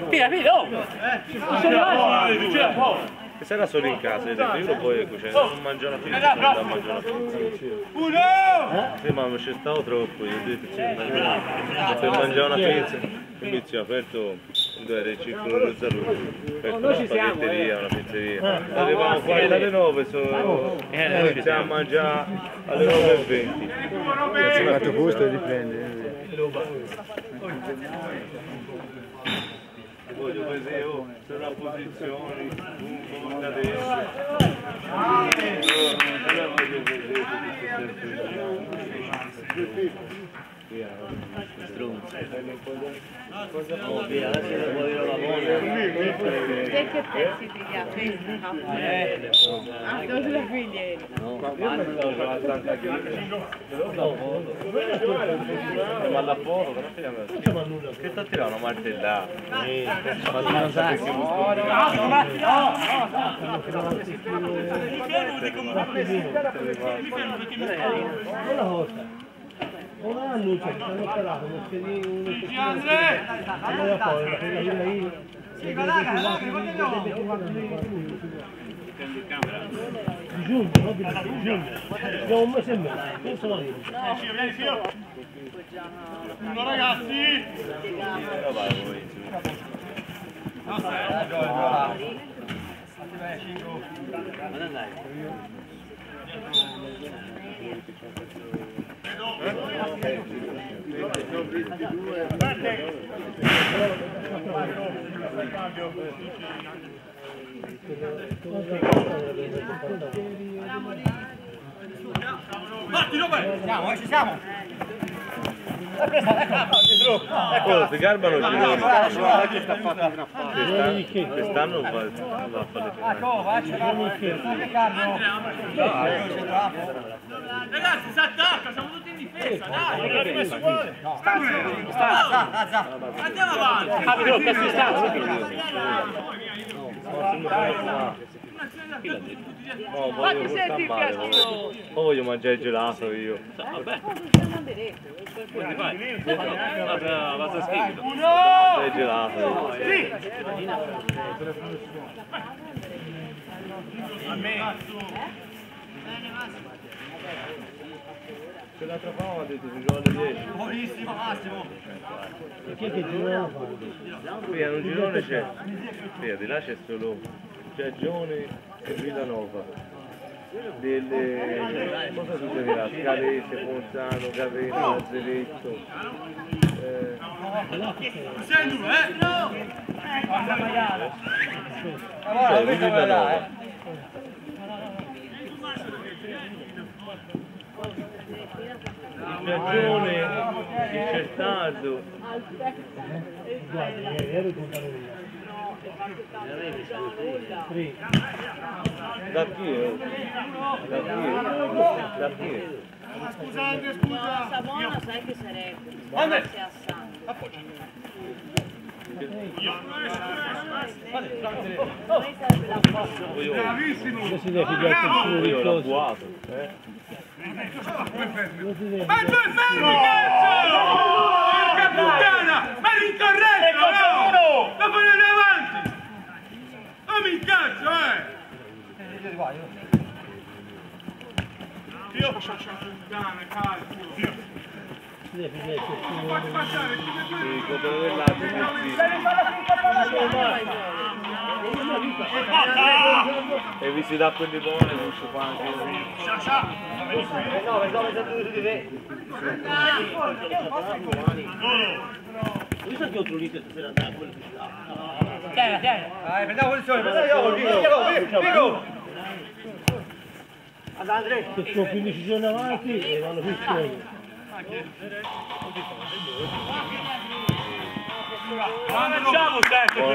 Pia, oh! E sarà solo in casa, io poi non mangio una pizza, non da mangiare una pizza. Sì, ma mi c'è stato troppo, io ho detto per mangiare una pizza, inizio aperto 2,5 euro per una spaghetteria, una pizzeria. Arriviamo qua alle 9, iniziamo a mangiare alle 9:20. Se va a tuo gusto riprende. Voglio vedere se una posizione, un adesso. Via, adesso devo dire la buona. Perché pezzi ti piace? Ah, non ce la figli. Ma alla foto, che sta tirando una martellata? Non hanno stanno operato, non c'è di giugno, no? Di giugno. Abbiamo un mese e mezzo, non sono lì. Uno ragazzi! Batti, dove? Siamo, ci siamo! Oh, si garbano gironi. Quest'anno va a fare. Ragazzi, si attacca, siamo tutti in difesa, dai! Andiamo avanti! Ma ti senti il casino? Voglio mangiare il gelato io. Vabbè. Quindi vai. Vado a scrivere. Il gelato. Sì! A me! Se l'altra prova ha detto si gioca alle 10. Buonissimo Massimo! Perché che girone fa? Qui a un girone c'è. Qui di là c'è solo Giagione e Villanova. Delle cosa succederà? Scalese, Ponzano, Gaveno, Lazzeretto. Sei duro, Villanova. Il Giagione, il Certaldo. Guarda, ero contano via. Da chi è? Da chi è? Da chi è? Scusate, scusa! Savona sai che sarebbe? Se a sangue. Io si deve figliare Io l'ho buato. Fermi, cazzo! Porca puttana! Ma l'incorretto, no! Lo ponete avanti! Fammi il cazzo, Io faccio puttana, cazzo! si deve figliare Non faccio passare, Sì, contro dell'altro. E vi si dà quelli buoni, non si fa anche Visto che altro litro stasera da quello che sta. Tieni! Dai, prendiamo posizione, Pico! che sono 15 giorni avanti e vanno più soli. Facciamo sempre!